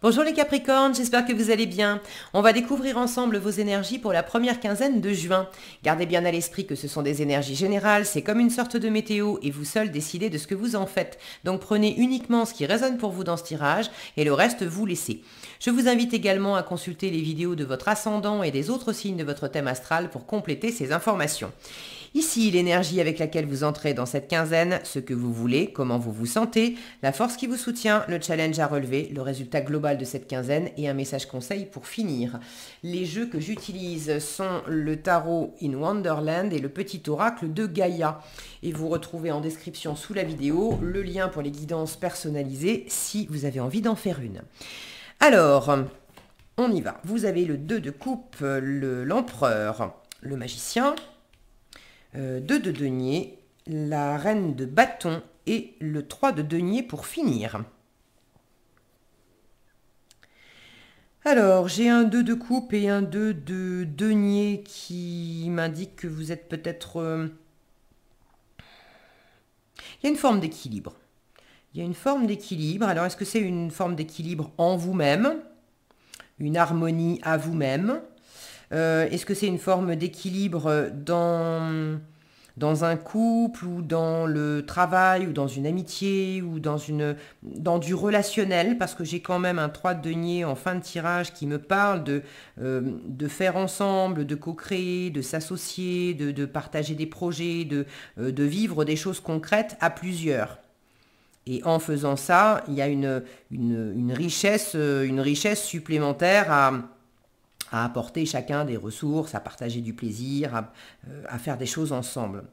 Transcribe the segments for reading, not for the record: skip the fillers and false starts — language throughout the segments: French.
Bonjour les Capricornes, j'espère que vous allez bien. On va découvrir ensemble vos énergies pour la première quinzaine de juin. Gardez bien à l'esprit que ce sont des énergies générales, c'est comme une sorte de météo et vous seuls décidez de ce que vous en faites. Donc prenez uniquement ce qui résonne pour vous dans ce tirage et le reste vous laissez. Je vous invite également à consulter les vidéos de votre ascendant et des autres signes de votre thème astral pour compléter ces informations. Ici, l'énergie avec laquelle vous entrez dans cette quinzaine, ce que vous voulez, comment vous vous sentez, la force qui vous soutient, le challenge à relever, le résultat global de cette quinzaine et un message conseil pour finir. Les jeux que j'utilise sont le tarot in Wonderland et le petit oracle de Gaïa. Et vous retrouvez en description sous la vidéo le lien pour les guidances personnalisées si vous avez envie d'en faire une. Alors, on y va. Vous avez le 2 de coupe, l'empereur, le magicien, 2 de denier, la reine de bâton et le 3 de denier pour finir. Alors, j'ai un 2 de coupe et un 2 de denier qui m'indique que vous êtes peut-être... Il y a une forme d'équilibre. Il y a une forme d'équilibre. Alors, est-ce que c'est une forme d'équilibre en vous-même? Une harmonie à vous-même? Est-ce que c'est une forme d'équilibre dans un couple ou dans le travail ou dans une amitié ou dans du relationnel? Parce que j'ai quand même un 3 de denier en fin de tirage qui me parle de faire ensemble, de co-créer, de s'associer, de partager des projets, de vivre des choses concrètes à plusieurs. Et en faisant ça, il y a une richesse supplémentaire à apporter chacun des ressources, à partager du plaisir, à faire des choses ensemble.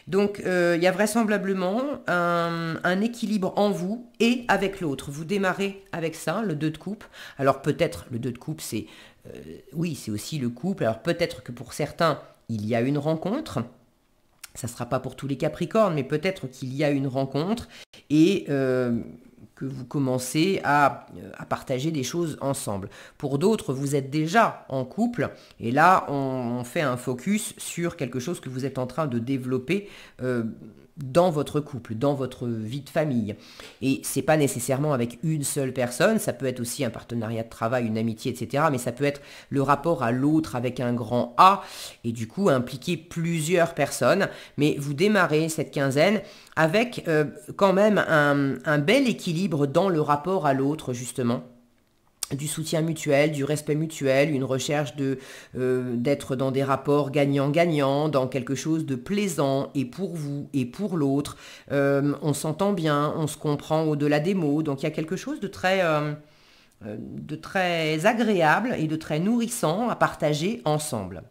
Donc, il y a vraisemblablement un équilibre en vous et avec l'autre. Vous démarrez avec ça, le 2 de coupe. Alors peut-être, le 2 de coupe, c'est oui, c'est aussi le couple. Alors peut-être que pour certains, il y a une rencontre. Ça ne sera pas pour tous les Capricornes, mais peut-être qu'il y a une rencontre et que vous commencez à partager des choses ensemble. Pour d'autres, vous êtes déjà en couple et là, on fait un focus sur quelque chose que vous êtes en train de développer dans votre couple, dans votre vie de famille. Et c'est pas nécessairement avec une seule personne, ça peut être aussi un partenariat de travail, une amitié, etc. Mais ça peut être le rapport à l'autre avec un grand A et du coup impliquer plusieurs personnes. Mais vous démarrez cette quinzaine avec quand même un bel équilibre dans le rapport à l'autre, justement. Du soutien mutuel, du respect mutuel, une recherche d'être dans des rapports gagnant-gagnant, dans quelque chose de plaisant et pour vous et pour l'autre. On s'entend bien, on se comprend au-delà des mots, donc il y a quelque chose de très agréable et de très nourrissant à partager ensemble.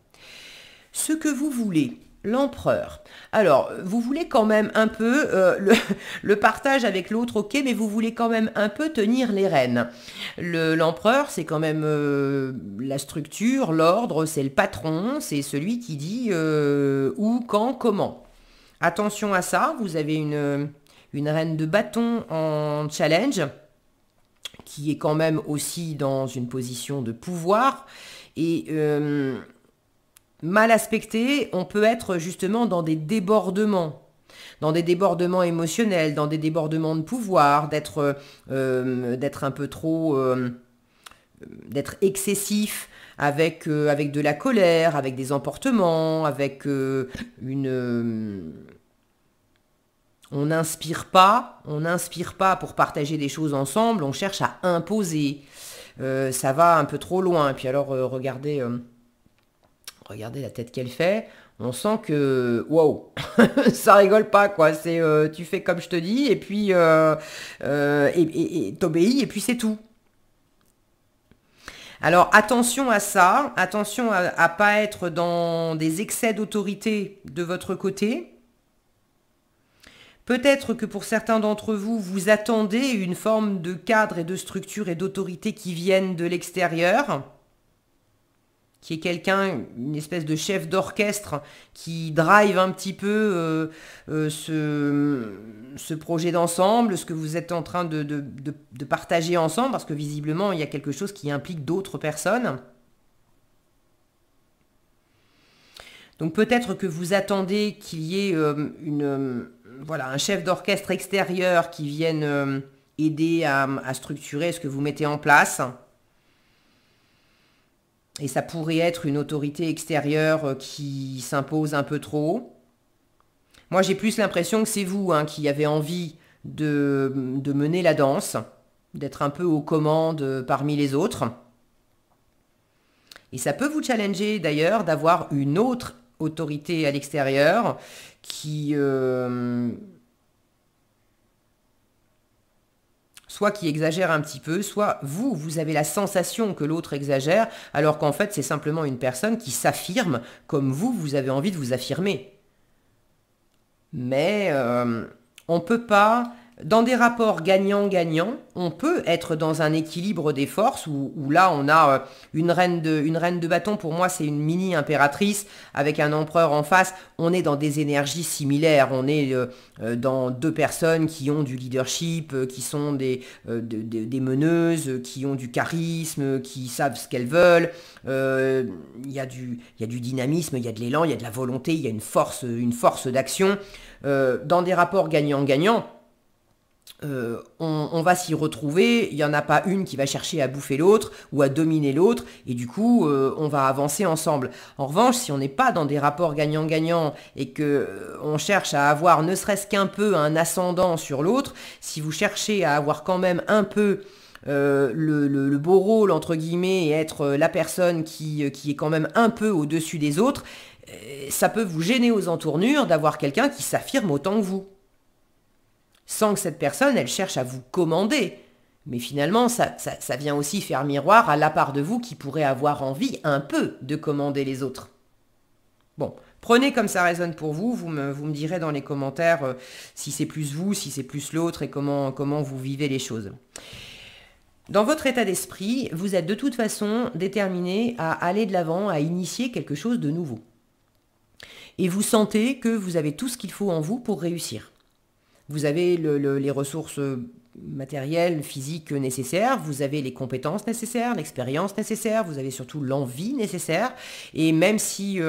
Ce que vous voulez. L'empereur. Alors, vous voulez quand même un peu le partage avec l'autre, ok, mais vous voulez quand même un peu tenir les rênes. L'empereur, c'est quand même la structure, l'ordre, c'est le patron, c'est celui qui dit où, quand, comment. Attention à ça, vous avez une reine de bâton en challenge, qui est quand même aussi dans une position de pouvoir, et... mal aspecté, on peut être justement dans des débordements émotionnels, dans des débordements de pouvoir, d'être un peu trop, d'être excessif avec de la colère, avec des emportements, avec on n'inspire pas pour partager des choses ensemble, on cherche à imposer. Ça va un peu trop loin. Et puis alors, regardez la tête qu'elle fait, on sent que, wow, ça rigole pas, quoi. C'est, tu fais comme je te dis, et puis, t'obéis, et puis c'est tout. Alors, attention à ça, attention à pas être dans des excès d'autorité de votre côté. Peut-être que pour certains d'entre vous, vous attendez une forme de cadre et de structure et d'autorité qui viennent de l'extérieur, qui est quelqu'un, une espèce de chef d'orchestre qui drive un petit peu ce projet d'ensemble, ce que vous êtes en train de partager ensemble, parce que visiblement, il y a quelque chose qui implique d'autres personnes. Donc peut-être que vous attendez qu'il y ait un chef d'orchestre extérieur qui vienne aider à structurer ce que vous mettez en place. Et ça pourrait être une autorité extérieure qui s'impose un peu trop. Moi, j'ai plus l'impression que c'est vous qui avez envie de mener la danse, d'être un peu aux commandes parmi les autres. Et ça peut vous challenger d'ailleurs d'avoir une autre autorité à l'extérieur qui... soit qui exagère un petit peu, soit vous avez la sensation que l'autre exagère, alors qu'en fait, c'est simplement une personne qui s'affirme comme vous avez envie de vous affirmer. Mais on ne peut pas, dans des rapports gagnant-gagnant, on peut être dans un équilibre des forces où là, on a une reine de bâton, pour moi, c'est une mini-impératrice avec un empereur en face. On est dans des énergies similaires, on est dans deux personnes qui ont du leadership, qui sont des meneuses, qui ont du charisme, qui savent ce qu'elles veulent. Il y a du dynamisme, il y a de l'élan, il y a de la volonté, il y a une force d'action. Dans des rapports gagnant-gagnant, on va s'y retrouver, il n'y en a pas une qui va chercher à bouffer l'autre ou à dominer l'autre, et du coup, on va avancer ensemble. En revanche, si on n'est pas dans des rapports gagnant-gagnant et qu'on cherche à avoir ne serait-ce qu'un peu un ascendant sur l'autre, si vous cherchez à avoir quand même un peu le beau rôle, entre guillemets, et être la personne qui est quand même un peu au-dessus des autres, ça peut vous gêner aux entournures d'avoir quelqu'un qui s'affirme autant que vous. Sans que cette personne, elle cherche à vous commander. Mais finalement, ça vient aussi faire miroir à la part de vous qui pourrait avoir envie un peu de commander les autres. Bon, prenez comme ça résonne pour vous. Vous me direz dans les commentaires si c'est plus vous, si c'est plus l'autre et comment vous vivez les choses. Dans votre état d'esprit, vous êtes de toute façon déterminé à aller de l'avant, à initier quelque chose de nouveau. Et vous sentez que vous avez tout ce qu'il faut en vous pour réussir. Vous avez les ressources matérielles, physiques nécessaires, vous avez les compétences nécessaires, l'expérience nécessaire, vous avez surtout l'envie nécessaire. Et même si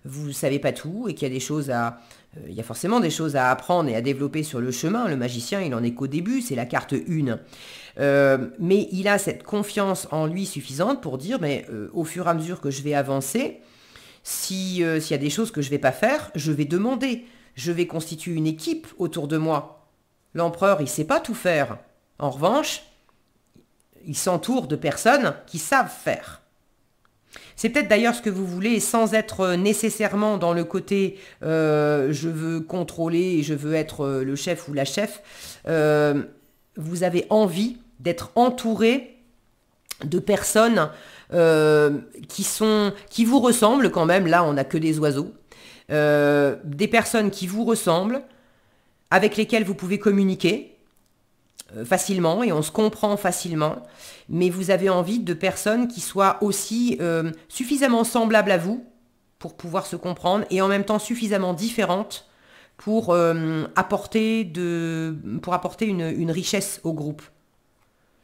vous ne savez pas tout et qu'il y a des choses il y a forcément des choses à apprendre et à développer sur le chemin, le magicien, il en est qu'au début, c'est la carte 1. Mais il a cette confiance en lui suffisante pour dire, mais au fur et à mesure que je vais avancer, s'il y a des choses que je ne vais pas faire, je vais demander. Je vais constituer une équipe autour de moi. L'empereur, il ne sait pas tout faire. En revanche, il s'entoure de personnes qui savent faire. C'est peut-être d'ailleurs ce que vous voulez, sans être nécessairement dans le côté je veux contrôler et je veux être le chef ou la chef. Vous avez envie d'être entouré de personnes qui vous ressemblent quand même. Là, on n'a que des oiseaux. Des personnes qui vous ressemblent, avec lesquelles vous pouvez communiquer facilement et on se comprend facilement, mais vous avez envie de personnes qui soient aussi suffisamment semblables à vous pour pouvoir se comprendre et en même temps suffisamment différentes pour apporter une richesse au groupe,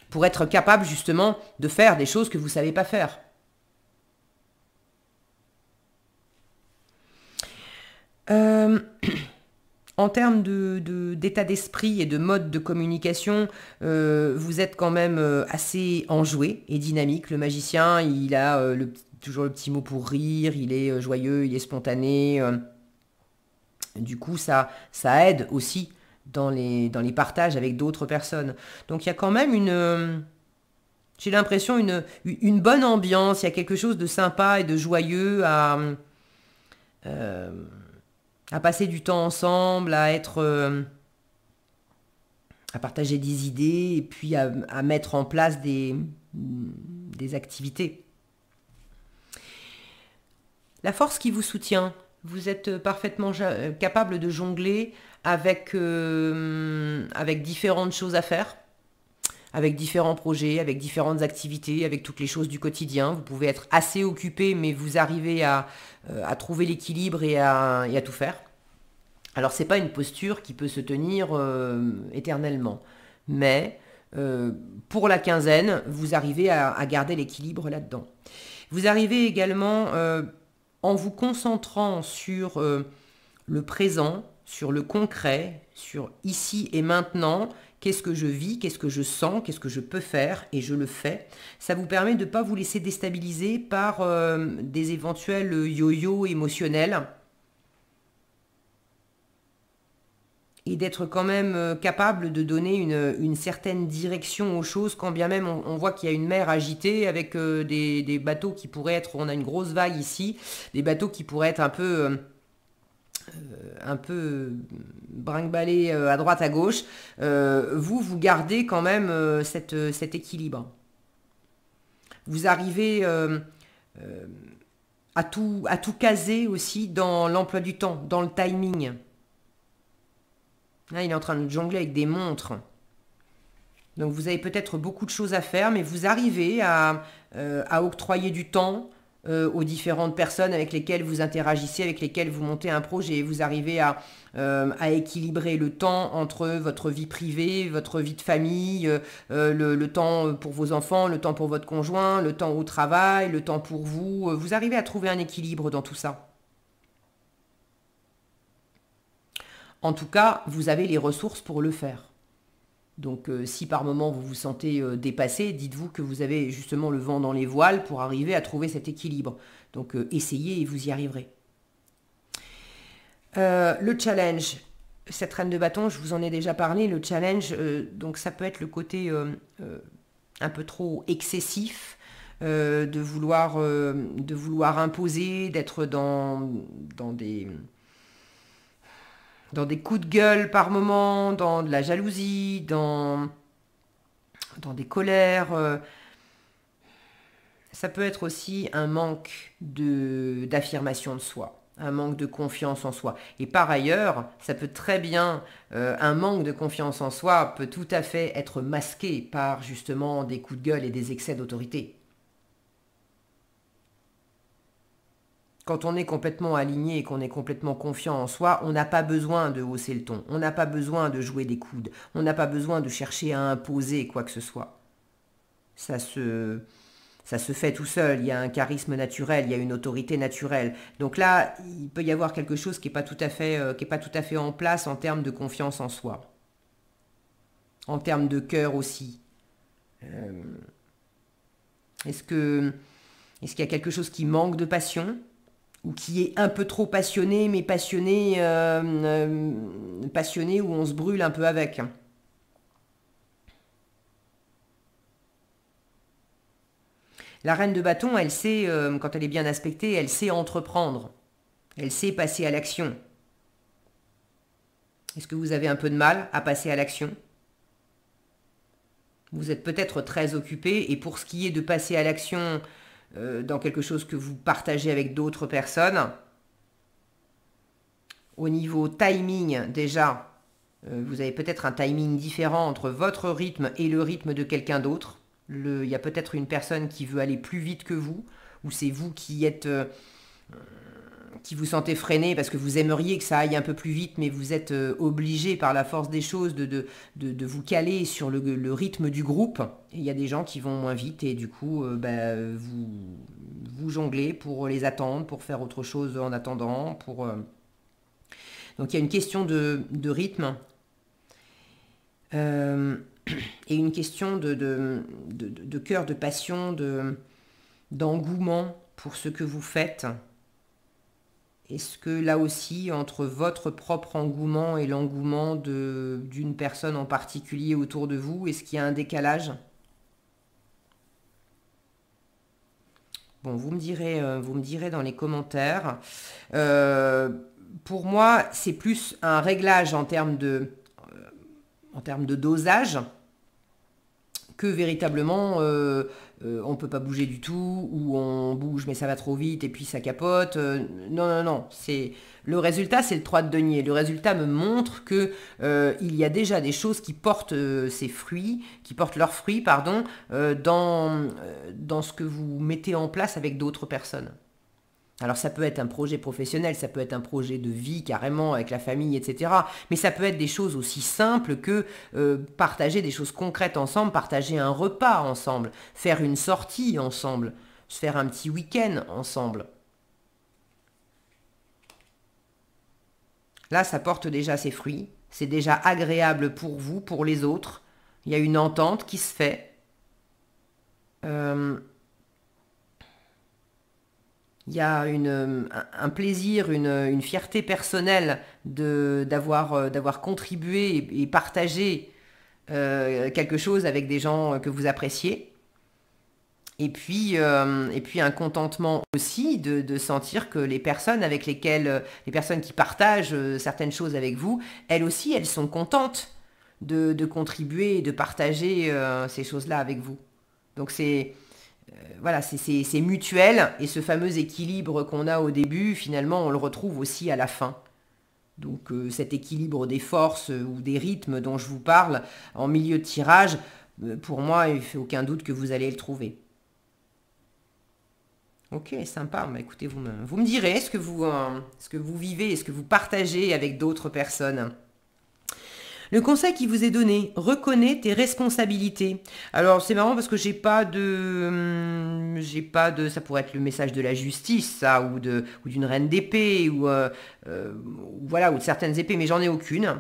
pour être capable justement de faire des choses que vous ne savez pas faire. En termes d'état d'esprit et de mode de communication, vous êtes quand même assez enjoué et dynamique. Le magicien, il a toujours le petit mot pour rire, il est joyeux, il est spontané. Du coup, ça aide aussi dans les partages avec d'autres personnes. Donc il y a quand même j'ai l'impression, une bonne ambiance, il y a quelque chose de sympa et de joyeux à passer du temps ensemble, à partager des idées et puis à mettre en place des activités. La force qui vous soutient, vous êtes parfaitement capable de jongler avec différentes choses à faire, avec différents projets, avec différentes activités, avec toutes les choses du quotidien. Vous pouvez être assez occupé, mais vous arrivez à trouver l'équilibre et à tout faire. Alors, c'est pas une posture qui peut se tenir éternellement, mais pour la quinzaine, vous arrivez à garder l'équilibre là-dedans. Vous arrivez également, en vous concentrant sur le présent, sur le concret, sur ici et maintenant, qu'est-ce que je vis, qu'est-ce que je sens, qu'est-ce que je peux faire, et je le fais. Ça vous permet de ne pas vous laisser déstabiliser par des éventuels yo-yo émotionnels, et d'être quand même capable de donner une certaine direction aux choses, quand bien même on voit qu'il y a une mer agitée avec des bateaux qui pourraient être, on a une grosse vague ici, des bateaux qui pourraient être un peu brinque-ballés à droite à gauche, vous gardez quand même cet équilibre. Vous arrivez à tout caser aussi dans l'emploi du temps, dans le timing. Là, il est en train de jongler avec des montres. Donc vous avez peut-être beaucoup de choses à faire, mais vous arrivez à octroyer du temps aux différentes personnes avec lesquelles vous interagissez, avec lesquelles vous montez un projet. Vous arrivez à équilibrer le temps entre votre vie privée, votre vie de famille, le temps pour vos enfants, le temps pour votre conjoint, le temps au travail, le temps pour vous. Vous arrivez à trouver un équilibre dans tout ça. En tout cas, vous avez les ressources pour le faire. Donc si par moment vous vous sentez dépassé, dites-vous que vous avez justement le vent dans les voiles pour arriver à trouver cet équilibre. Donc essayez et vous y arriverez. Le challenge, cette reine de bâton, je vous en ai déjà parlé, le challenge, donc ça peut être le côté un peu trop excessif, de vouloir imposer, d'être dans des coups de gueule par moment, dans de la jalousie, dans des colères. Ça peut être aussi un manque d'affirmation de soi, un manque de confiance en soi. Et par ailleurs, ça peut très bien, un manque de confiance en soi peut tout à fait être masqué par justement des coups de gueule et des excès d'autorité. Quand on est complètement aligné et qu'on est complètement confiant en soi, on n'a pas besoin de hausser le ton, on n'a pas besoin de jouer des coudes, on n'a pas besoin de chercher à imposer quoi que ce soit. Ça se fait tout seul, il y a un charisme naturel, il y a une autorité naturelle. Donc là, il peut y avoir quelque chose qui n'est pas tout à fait en place en termes de confiance en soi. En termes de cœur aussi. Est-ce qu'il y a quelque chose qui manque de passion ? Ou qui est un peu trop passionné, mais passionné où on se brûle un peu avec. La reine de bâton, elle sait, quand elle est bien aspectée, elle sait entreprendre. Elle sait passer à l'action. Est-ce que vous avez un peu de mal à passer à l'action ? Vous êtes peut-être très occupé, et pour ce qui est de passer à l'action dans quelque chose que vous partagez avec d'autres personnes, au niveau timing déjà, vous avez peut-être un timing différent entre votre rythme et le rythme de quelqu'un d'autre. Il y a peut-être une personne qui veut aller plus vite que vous, ou c'est vous qui vous sentez freiné parce que vous aimeriez que ça aille un peu plus vite, mais vous êtes obligé par la force des choses de vous caler sur le rythme du groupe. Et il y a des gens qui vont moins vite et du coup, vous jonglez pour les attendre, pour faire autre chose en attendant. Donc il y a une question de rythme et une question de cœur, de passion, d'engouement pour ce que vous faites. Est-ce que là aussi, entre votre propre engouement et l'engouement d'une personne en particulier autour de vous, est-ce qu'il y a un décalage ? Bon, vous me direz dans les commentaires. Pour moi, c'est plus un réglage en termes de dosage que véritablement on ne peut pas bouger du tout, ou on bouge mais ça va trop vite et puis ça capote. Non. Le résultat, c'est le 3 de denier. Le résultat me montre que il y a déjà des choses qui portent leurs fruits, dans ce que vous mettez en place avec d'autres personnes. Alors ça peut être un projet professionnel, ça peut être un projet de vie carrément avec la famille, etc. Mais ça peut être des choses aussi simples que partager des choses concrètes ensemble, partager un repas ensemble, faire une sortie ensemble, se faire un petit week-end ensemble. Là, ça porte déjà ses fruits. C'est déjà agréable pour vous, pour les autres. Il y a une entente qui se fait. Il y a un plaisir, une fierté personnelle d'avoir contribué et partagé quelque chose avec des gens que vous appréciez. Et puis un contentement aussi de sentir que les personnes avec lesquelles, les personnes qui partagent certaines choses avec vous, elles aussi, elles sont contentes de contribuer et de partager ces choses-là avec vous. Donc voilà, c'est mutuel, et ce fameux équilibre qu'on a au début, finalement, on le retrouve aussi à la fin. Donc cet équilibre des forces ou des rythmes dont je vous parle en milieu de tirage, pour moi, il ne fait aucun doute que vous allez le trouver. Ok, sympa. Bah, écoutez, vous me direz ce que vous vivez et ce que vous partagez avec d'autres personnes. Le conseil qui vous est donné, reconnais tes responsabilités. Alors c'est marrant parce que j'ai pas de, ça pourrait être le message de la justice, ça, ou d'une reine d'épée, voilà, ou de certaines épées, mais j'en ai aucune.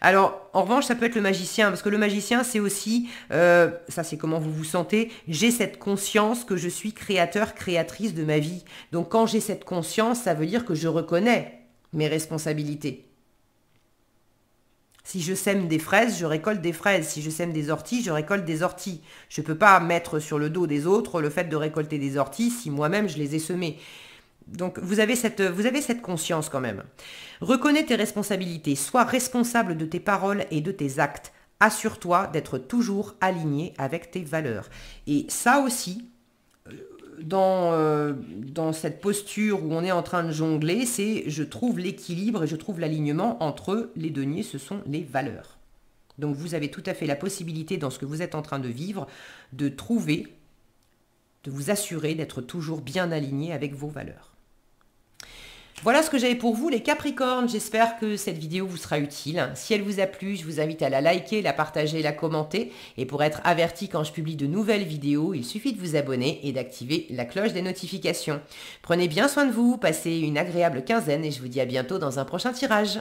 Alors en revanche, ça peut être le magicien, parce que le magicien, c'est aussi, ça c'est comment vous vous sentez. J'ai cette conscience que je suis créateur, créatrice de ma vie. Donc quand j'ai cette conscience, ça veut dire que je reconnais mes responsabilités. Si je sème des fraises, je récolte des fraises. Si je sème des orties, je récolte des orties. Je ne peux pas mettre sur le dos des autres le fait de récolter des orties si moi-même je les ai semées. Donc vous avez cette conscience quand même. Reconnais tes responsabilités. Sois responsable de tes paroles et de tes actes. Assure-toi d'être toujours aligné avec tes valeurs. Et ça aussi, dans cette posture où on est en train de jongler, c'est je trouve l'équilibre et je trouve l'alignement entre les deniers, ce sont les valeurs. Donc vous avez tout à fait la possibilité dans ce que vous êtes en train de vivre de trouver, de vous assurer d'être toujours bien aligné avec vos valeurs. Voilà ce que j'avais pour vous les Capricornes, j'espère que cette vidéo vous sera utile. Si elle vous a plu, je vous invite à la liker, la partager, la commenter. Et pour être averti quand je publie de nouvelles vidéos, il suffit de vous abonner et d'activer la cloche des notifications. Prenez bien soin de vous, passez une agréable quinzaine et je vous dis à bientôt dans un prochain tirage.